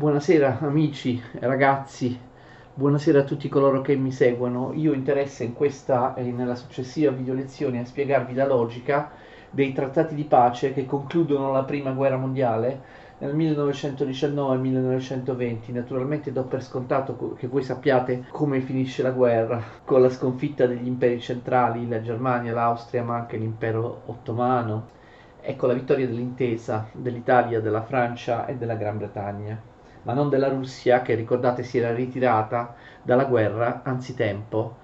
Buonasera amici, ragazzi, buonasera a tutti coloro che mi seguono. Io ho interesse in questa e nella successiva video lezione a spiegarvi la logica dei trattati di pace che concludono la prima guerra mondiale nel 1919 e 1920. Naturalmente do per scontato che voi sappiate come finisce la guerra, con la sconfitta degli imperi centrali, la Germania, l'Austria, ma anche l'impero ottomano, e con la vittoria dell'intesa dell'Italia, della Francia e della Gran Bretagna, ma non della Russia, che ricordate si era ritirata dalla guerra anzitempo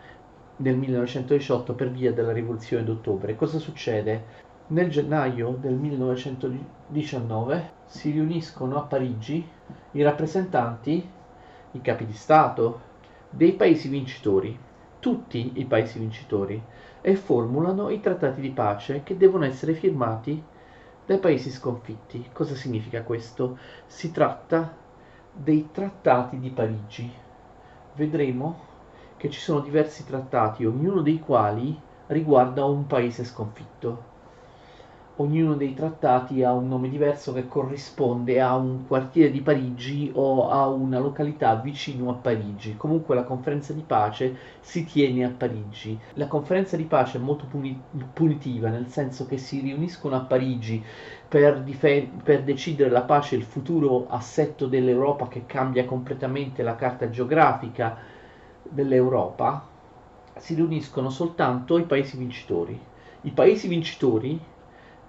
nel 1918 per via della rivoluzione d'ottobre. Cosa succede? Nel gennaio del 1919 si riuniscono a Parigi i rappresentanti, i capi di Stato dei paesi vincitori, tutti i paesi vincitori, e formulano i trattati di pace che devono essere firmati dai paesi sconfitti. Cosa significa questo? Si tratta dei trattati di Parigi. Vedremo che ci sono diversi trattati, ognuno dei quali riguarda un paese sconfitto. Ognuno dei trattati ha un nome diverso che corrisponde a un quartiere di Parigi o a una località vicino a Parigi. Comunque la conferenza di pace si tiene a Parigi. La conferenza di pace è molto punitiva, nel senso che si riuniscono a Parigi per decidere la pace e il futuro assetto dell'Europa, che cambia completamente la carta geografica dell'Europa. Si riuniscono soltanto i paesi vincitori. I paesi vincitori,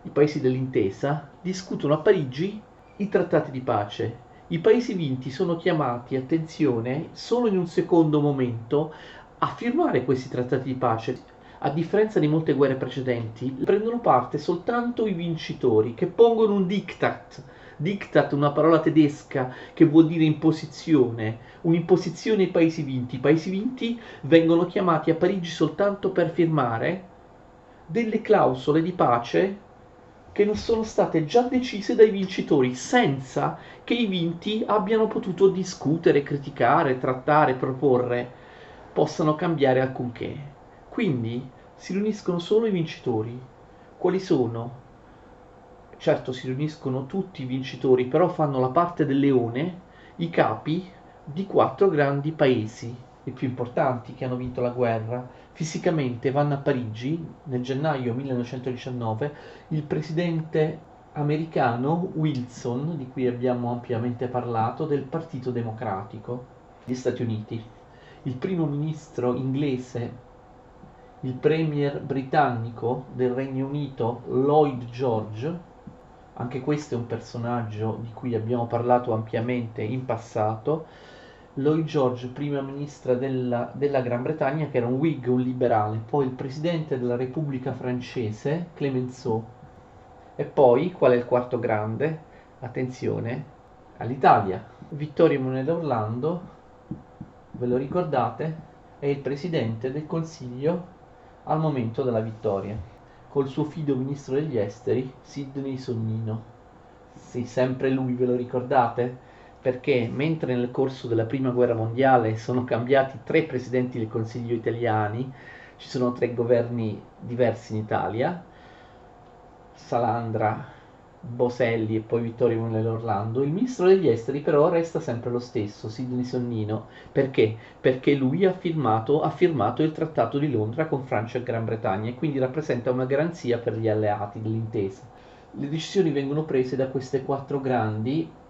i paesi dell'intesa, discutono a Parigi i trattati di pace. I paesi vinti sono chiamati, attenzione, solo in un secondo momento a firmare questi trattati di pace. A differenza di molte guerre precedenti, prendono parte soltanto i vincitori, che pongono un diktat. Diktat, una parola tedesca che vuol dire imposizione, un'imposizione ai paesi vinti. I paesi vinti vengono chiamati a Parigi soltanto per firmare delle clausole di pace che non sono state già decise dai vincitori, senza che i vinti abbiano potuto discutere, criticare, trattare, proporre, possano cambiare alcunché. Quindi si riuniscono solo i vincitori. Quali sono? Certo, si riuniscono tutti i vincitori, però fanno la parte del leone i capi di quattro grandi paesi, i più importanti che hanno vinto la guerra. Fisicamente vanno a Parigi nel gennaio 1919 il presidente americano Wilson, di cui abbiamo ampiamente parlato, del Partito Democratico degli Stati Uniti, il primo ministro inglese, il premier britannico del Regno Unito Lloyd George. Anche questo è un personaggio di cui abbiamo parlato ampiamente in passato. Lloyd George, prima ministra della Gran Bretagna, che era un Whig, un liberale, poi il presidente della Repubblica francese, Clemenceau, e poi, qual è il quarto grande? Attenzione, all'Italia. Vittorio Emanuele Orlando, ve lo ricordate? È il presidente del Consiglio al momento della vittoria, col suo fido ministro degli esteri, Sidney Sonnino. Sì, sempre lui, ve lo ricordate? Perché mentre nel corso della prima guerra mondiale sono cambiati tre presidenti del Consiglio italiani, ci sono tre governi diversi in Italia, Salandra, Boselli e poi Vittorio Emanuele Orlando, il ministro degli esteri però resta sempre lo stesso, Sidney Sonnino. Perché? Perché lui ha firmato il Trattato di Londra con Francia e Gran Bretagna, e quindi rappresenta una garanzia per gli alleati dell'intesa. Le decisioni vengono prese da queste quattro grandi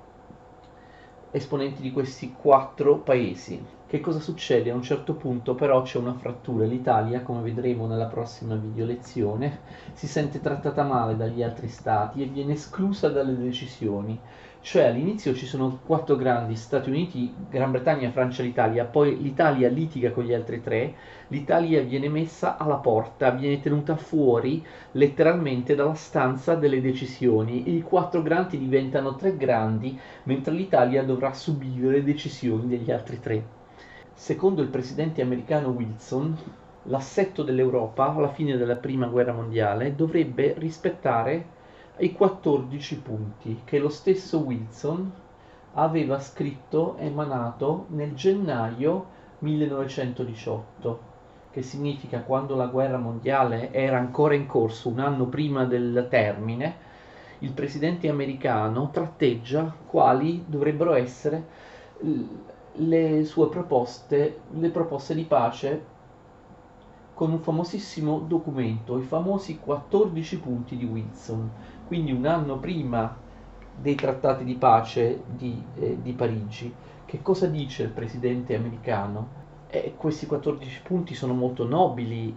esponenti di questi quattro paesi. Che cosa succede? A un certo punto però c'è una frattura. L'Italia, come vedremo nella prossima video lezione, si sente trattata male dagli altri stati e viene esclusa dalle decisioni. Cioè all'inizio ci sono quattro grandi, Stati Uniti, Gran Bretagna, Francia e l'Italia, poi l'Italia litiga con gli altri tre, l'Italia viene messa alla porta, viene tenuta fuori letteralmente dalla stanza delle decisioni. I quattro grandi diventano tre grandi, mentre l'Italia dovrà subire le decisioni degli altri tre. Secondo il presidente americano Wilson, l'assetto dell'Europa alla fine della prima guerra mondiale dovrebbe rispettare i 14 punti che lo stesso Wilson aveva scritto e emanato nel gennaio 1918, che significa quando la guerra mondiale era ancora in corso, un anno prima del termine. il presidente americano tratteggia quali dovrebbero essere le sue proposte, le proposte di pace con un famosissimo documento, i famosi 14 punti di Wilson, quindi un anno prima dei trattati di pace di Parigi. Che cosa dice il presidente americano? Questi 14 punti sono molto nobili,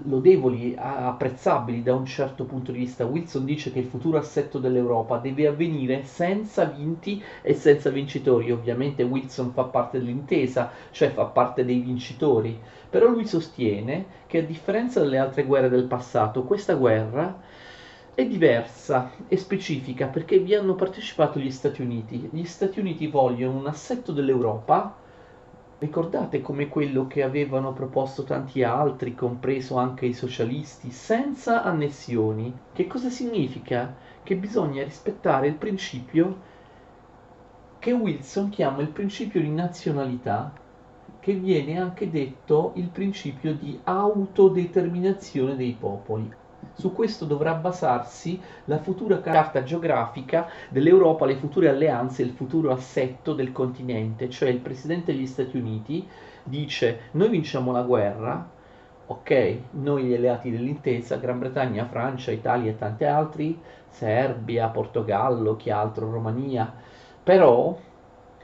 lodevoli, apprezzabili da un certo punto di vista. Wilson dice che il futuro assetto dell'Europa deve avvenire senza vinti e senza vincitori. Ovviamente Wilson fa parte dell'intesa, cioè fa parte dei vincitori, però lui sostiene che a differenza delle altre guerre del passato, questa guerra è diversa e specifica perché vi hanno partecipato gli Stati Uniti. Gli Stati Uniti vogliono un assetto dell'Europa. Ricordate come quello che avevano proposto tanti altri, compreso anche i socialisti, senza annessioni. Che cosa significa? Che bisogna rispettare il principio che Wilson chiama il principio di nazionalità, che viene anche detto il principio di autodeterminazione dei popoli. Su questo dovrà basarsi la futura carta geografica dell'Europa, le future alleanze, il futuro assetto del continente, cioè il presidente degli Stati Uniti dice noi vinciamo la guerra, ok, noi gli alleati dell'intesa, Gran Bretagna, Francia, Italia e tanti altri, Serbia, Portogallo, chi altro, Romania, però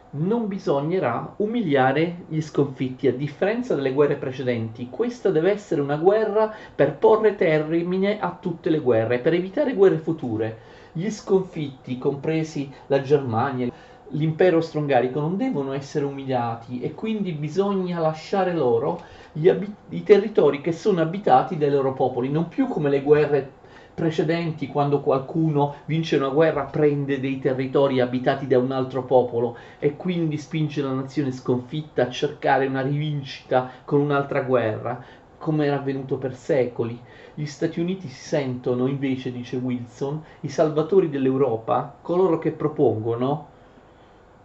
non bisognerà umiliare gli sconfitti, a differenza delle guerre precedenti. Questa deve essere una guerra per porre termine a tutte le guerre, per evitare guerre future. Gli sconfitti, compresi la Germania, l'impero austro-ungarico, non devono essere umiliati e quindi bisogna lasciare loro i territori che sono abitati dai loro popoli, non più come le guerre precedenti, quando qualcuno vince una guerra, prende dei territori abitati da un altro popolo e quindi spinge la nazione sconfitta a cercare una rivincita con un'altra guerra, come era avvenuto per secoli. Gli Stati Uniti si sentono invece, dice Wilson, i salvatori dell'Europa, coloro che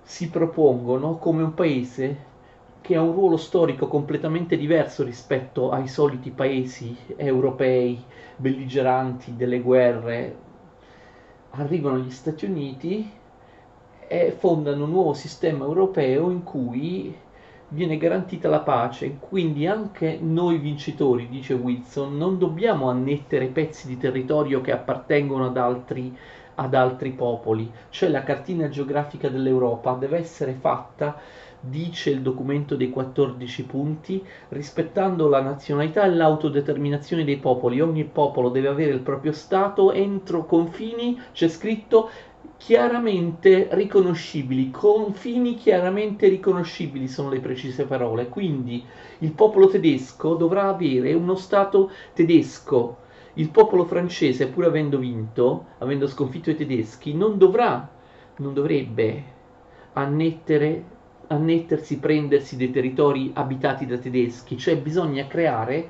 si propongono come un paese che ha un ruolo storico completamente diverso rispetto ai soliti paesi europei belligeranti delle guerre. Arrivano gli Stati Uniti e fondano un nuovo sistema europeo in cui viene garantita la pace. Quindi anche noi vincitori, dice Wilson, non dobbiamo annettere pezzi di territorio che appartengono ad altri popoli. Cioè la cartina geografica dell'Europa deve essere fatta, dice il documento dei 14 punti, rispettando la nazionalità e l'autodeterminazione dei popoli. Ogni popolo deve avere il proprio Stato entro confini, c'è scritto, chiaramente riconoscibili, confini chiaramente riconoscibili sono le precise parole. Quindi il popolo tedesco dovrà avere uno Stato tedesco. Il popolo francese, pur avendo vinto, avendo sconfitto i tedeschi, non dovrebbe annettersi, prendersi dei territori abitati da tedeschi, cioè bisogna creare,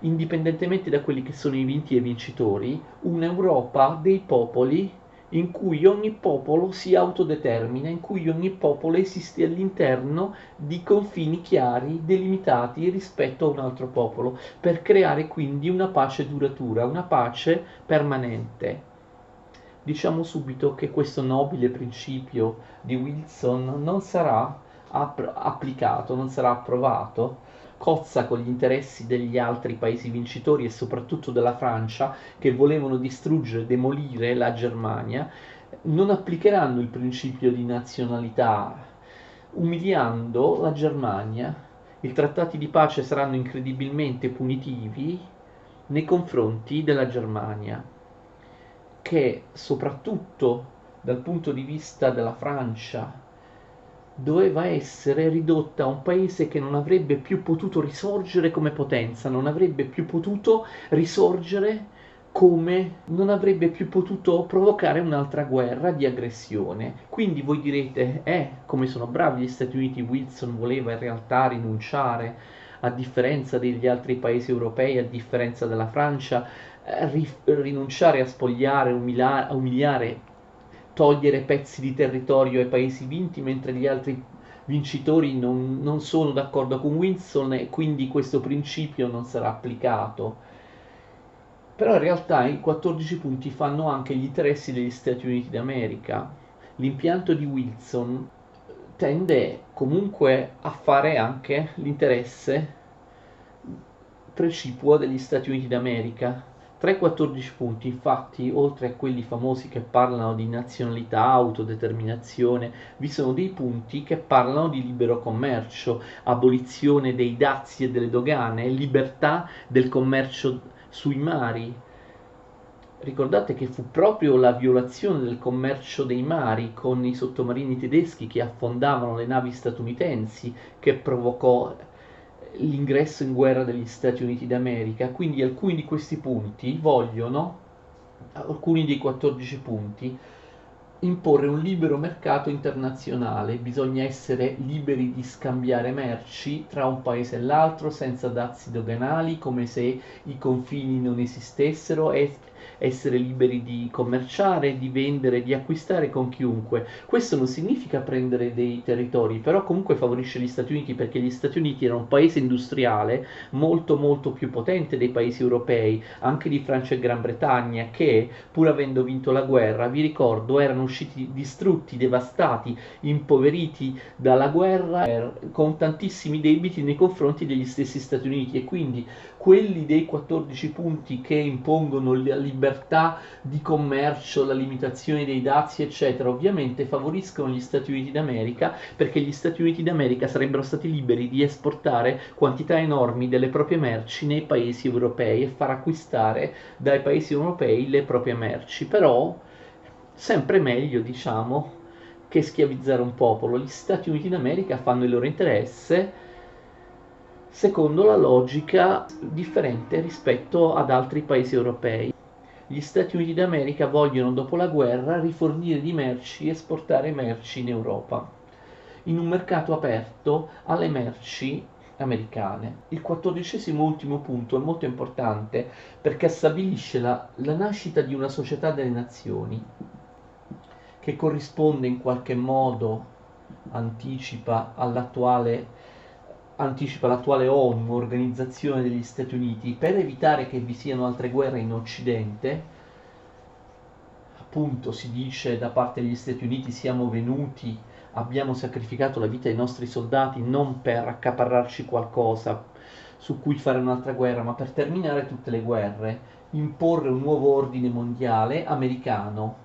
indipendentemente da quelli che sono i vinti e i vincitori, un'Europa dei popoli in cui ogni popolo si autodetermina, in cui ogni popolo esiste all'interno di confini chiari, delimitati rispetto a un altro popolo, per creare quindi una pace duratura, una pace permanente. Diciamo subito che questo nobile principio di Wilson non sarà applicato, non sarà approvato, cozza con gli interessi degli altri paesi vincitori e soprattutto della Francia, che volevano distruggere, demolire la Germania. Non applicheranno il principio di nazionalità, umiliando la Germania. I trattati di pace saranno incredibilmente punitivi nei confronti della Germania, che soprattutto dal punto di vista della Francia doveva essere ridotta a un paese che non avrebbe più potuto risorgere come potenza, non avrebbe più potuto risorgere non avrebbe più potuto provocare un'altra guerra di aggressione. Quindi voi direte, come sono bravi gli Stati Uniti, Wilson voleva in realtà rinunciare, a differenza degli altri paesi europei, a differenza della Francia, rinunciare a spogliare, umiliare, togliere pezzi di territorio ai paesi vinti, mentre gli altri vincitori non sono d'accordo con Wilson e quindi questo principio non sarà applicato. Però in realtà i 14 punti fanno anche gli interessi degli Stati Uniti d'America. L'impianto di Wilson tende comunque a fare anche l'interesse precipuo degli Stati Uniti d'America. Tra i 14 punti, infatti, oltre a quelli famosi che parlano di nazionalità, autodeterminazione, vi sono dei punti che parlano di libero commercio, abolizione dei dazi e delle dogane, libertà del commercio sui mari. Ricordate che fu proprio la violazione del commercio dei mari con i sottomarini tedeschi che affondavano le navi statunitensi che provocò l'ingresso in guerra degli Stati Uniti d'America. Quindi alcuni di questi punti vogliono, alcuni dei 14 punti, imporre un libero mercato internazionale, bisogna essere liberi di scambiare merci tra un paese e l'altro senza dazi doganali, come se i confini non esistessero, e essere liberi di commerciare, di vendere, di acquistare con chiunque. Questo non significa prendere dei territori, però comunque favorisce gli Stati Uniti perché gli Stati Uniti erano un paese industriale molto molto più potente dei paesi europei, anche di Francia e Gran Bretagna, che pur avendo vinto la guerra, vi ricordo, erano usciti distrutti, devastati, impoveriti dalla guerra, con tantissimi debiti nei confronti degli stessi Stati Uniti, e quindi quelli dei 14 punti che impongono la libertà di commercio, la limitazione dei dazi, eccetera, ovviamente favoriscono gli Stati Uniti d'America, perché gli Stati Uniti d'America sarebbero stati liberi di esportare quantità enormi delle proprie merci nei paesi europei e far acquistare dai paesi europei le proprie merci. Però sempre meglio, diciamo, che schiavizzare un popolo. Gli Stati Uniti d'America fanno il loro interesse secondo la logica differente rispetto ad altri paesi europei. Gli Stati Uniti d'America vogliono, dopo la guerra, rifornire di merci, esportare merci in Europa, in un mercato aperto alle merci americane. Il 14° ultimo punto è molto importante perché stabilisce la nascita di una società delle nazioni che corrisponde in qualche modo, anticipa l'attuale ONU, Organizzazione degli Stati Uniti, per evitare che vi siano altre guerre in Occidente. Appunto si dice da parte degli Stati Uniti: siamo venuti, abbiamo sacrificato la vita dei nostri soldati non per accaparrarci qualcosa su cui fare un'altra guerra, ma per terminare tutte le guerre, imporre un nuovo ordine mondiale americano.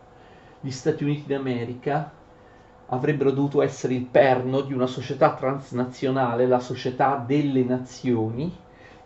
Gli Stati Uniti d'America avrebbero dovuto essere il perno di una società transnazionale, la società delle nazioni,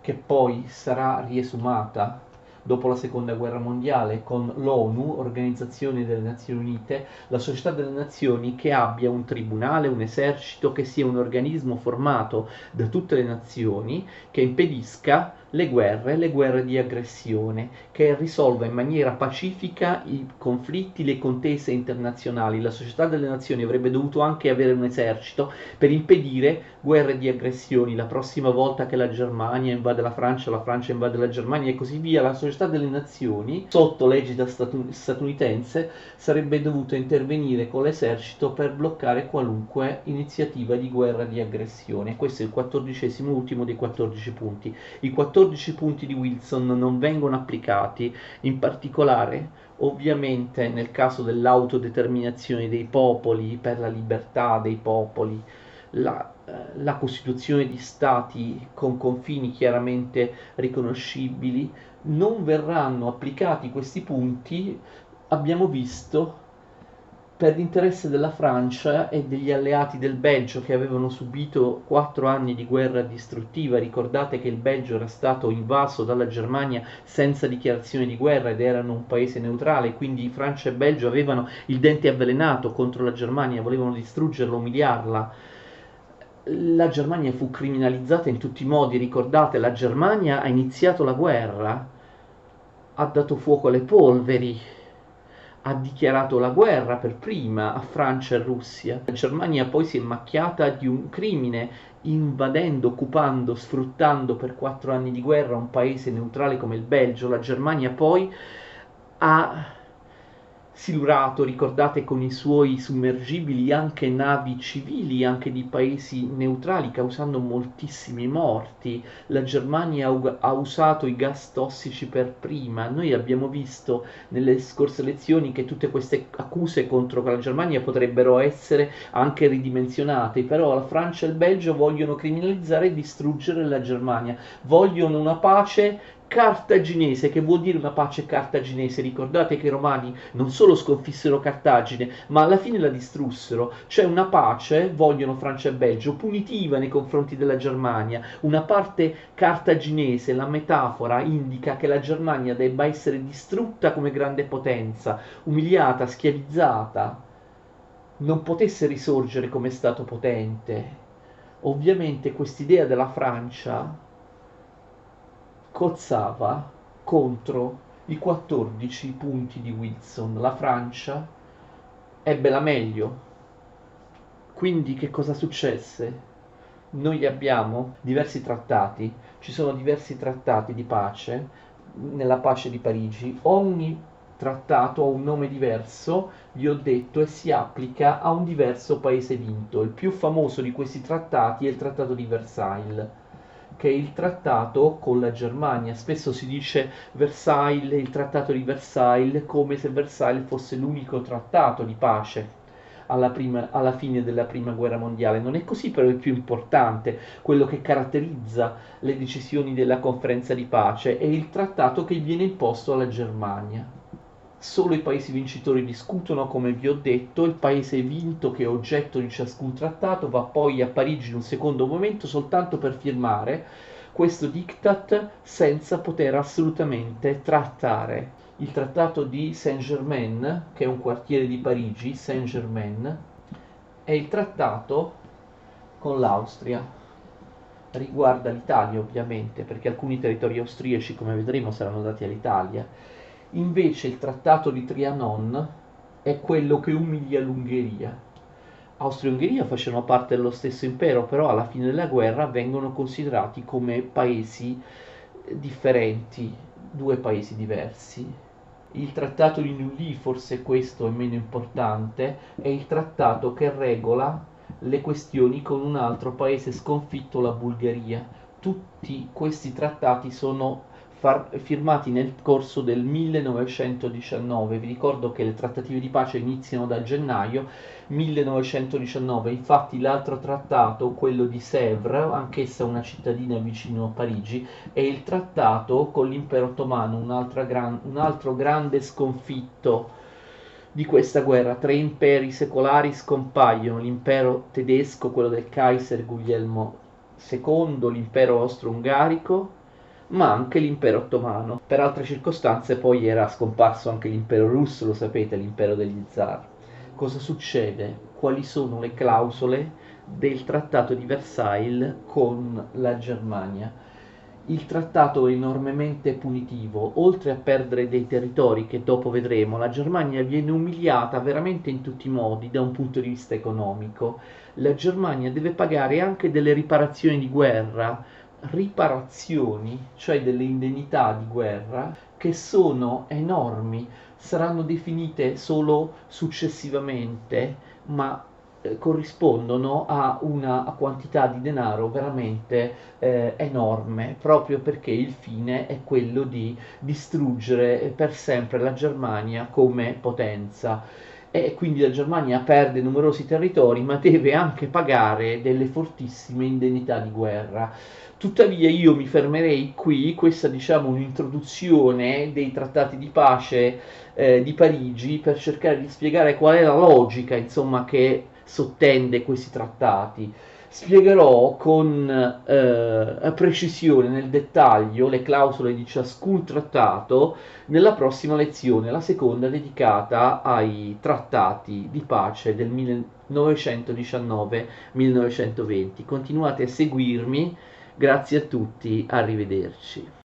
che poi sarà riesumata dopo la seconda guerra mondiale con l'ONU, Organizzazione delle Nazioni Unite, la società delle nazioni che abbia un tribunale, un esercito, che sia un organismo formato da tutte le nazioni, che impedisca le guerre di aggressione, che risolva in maniera pacifica i conflitti, le contese internazionali. La società delle nazioni avrebbe dovuto anche avere un esercito per impedire guerre di aggressioni. La prossima volta che la Germania invade la Francia invade la Germania e così via, la società delle nazioni, sotto l'egida statunitense, sarebbe dovuta intervenire con l'esercito per bloccare qualunque iniziativa di guerra di aggressione. Questo è il 14° ultimo dei 14 punti. I 14 punti di Wilson non vengono applicati, in particolare ovviamente nel caso dell'autodeterminazione dei popoli, per la libertà dei popoli, la costituzione di stati con confini chiaramente riconoscibili. Non verranno applicati questi punti, abbiamo visto, per l'interesse della Francia e degli alleati del Belgio, che avevano subito 4 anni di guerra distruttiva. Ricordate che il Belgio era stato invaso dalla Germania senza dichiarazione di guerra ed erano un paese neutrale, quindi Francia e Belgio avevano il dente avvelenato contro la Germania, volevano distruggerla, umiliarla. La Germania fu criminalizzata in tutti i modi. Ricordate, la Germania ha iniziato la guerra, ha dato fuoco alle polveri, ha dichiarato la guerra per prima a Francia e Russia. La Germania poi si è macchiata di un crimine, invadendo, occupando, sfruttando per 4 anni di guerra un paese neutrale come il Belgio. La Germania poi ha Silurato, ricordate, con i suoi sommergibili, anche navi civili, anche di paesi neutrali, causando moltissimi morti. La Germania ha usato i gas tossici per prima. Noi abbiamo visto nelle scorse elezioni che tutte queste accuse contro la Germania potrebbero essere anche ridimensionate, però la Francia e il Belgio vogliono criminalizzare e distruggere la Germania, vogliono una pace cartaginese, che vuol dire una pace cartaginese. Ricordate che i romani non solo sconfissero Cartagine, ma alla fine la distrussero. Cioè una pace, vogliono Francia e Belgio, punitiva nei confronti della Germania. Una parte cartaginese, la metafora indica che la Germania debba essere distrutta come grande potenza, umiliata, schiavizzata, non potesse risorgere come stato potente. Ovviamente quest'idea della Francia cozzava contro i 14 punti di Wilson. La Francia ebbe la meglio. Quindi che cosa successe? Noi abbiamo diversi trattati, ci sono diversi trattati di pace, nella pace di Parigi, ogni trattato ha un nome diverso, vi ho detto, e si applica a un diverso paese vinto. Il più famoso di questi trattati è il Trattato di Versailles, che è il trattato con la Germania. Spesso si dice Versailles, il trattato di Versailles, come se Versailles fosse l'unico trattato di pace alla fine della prima guerra mondiale. Non è così, però è il più importante, quello che caratterizza le decisioni della conferenza di pace, è il trattato che viene imposto alla Germania. Solo i paesi vincitori discutono, come vi ho detto, il paese vinto, che è oggetto di ciascun trattato, va poi a Parigi in un secondo momento soltanto per firmare questo diktat senza poter assolutamente trattare. Il trattato di Saint-Germain, che è un quartiere di Parigi, Saint-Germain, è il trattato con l'Austria. Riguarda l'Italia ovviamente, perché alcuni territori austriaci, come vedremo, saranno dati all'Italia. Invece il trattato di Trianon è quello che umilia l'Ungheria. Austria e Ungheria facevano parte dello stesso impero, però alla fine della guerra vengono considerati come paesi differenti, due paesi diversi. Il trattato di Neuilly, forse questo è meno importante, è il trattato che regola le questioni con un altro paese sconfitto, la Bulgaria. Tutti questi trattati sono firmati nel corso del 1919. Vi ricordo che le trattative di pace iniziano da gennaio 1919. Infatti l'altro trattato, quello di Sèvres, anch'essa una cittadina vicino a Parigi, è il trattato con l'impero ottomano, un altro grande sconfitto di questa guerra. Tre imperi secolari scompaiono: l'impero tedesco, quello del Kaiser Guglielmo II, l'impero austro-ungarico, ma anche l'impero ottomano. Per altre circostanze poi era scomparso anche l'impero russo, lo sapete, l'impero degli zar. Cosa succede? Quali sono le clausole del trattato di Versailles con la Germania? Il trattato è enormemente punitivo. Oltre a perdere dei territori, che dopo vedremo, la Germania viene umiliata veramente in tutti i modi da un punto di vista economico. La Germania deve pagare anche delle riparazioni di guerra, riparazioni, cioè delle indennità di guerra, che sono enormi, saranno definite solo successivamente, ma corrispondono a una quantità di denaro veramente enorme, proprio perché il fine è quello di distruggere per sempre la Germania come potenza. E quindi la Germania perde numerosi territori, ma deve anche pagare delle fortissime indennità di guerra. Tuttavia io mi fermerei qui. Questa, diciamo, un'introduzione dei trattati di pace di Parigi, per cercare di spiegare qual è la logica, insomma, che sottende questi trattati. Spiegherò con precisione, nel dettaglio, le clausole di ciascun trattato nella prossima lezione, la seconda dedicata ai trattati di pace del 1919-1920. Continuate a seguirmi, grazie a tutti, arrivederci.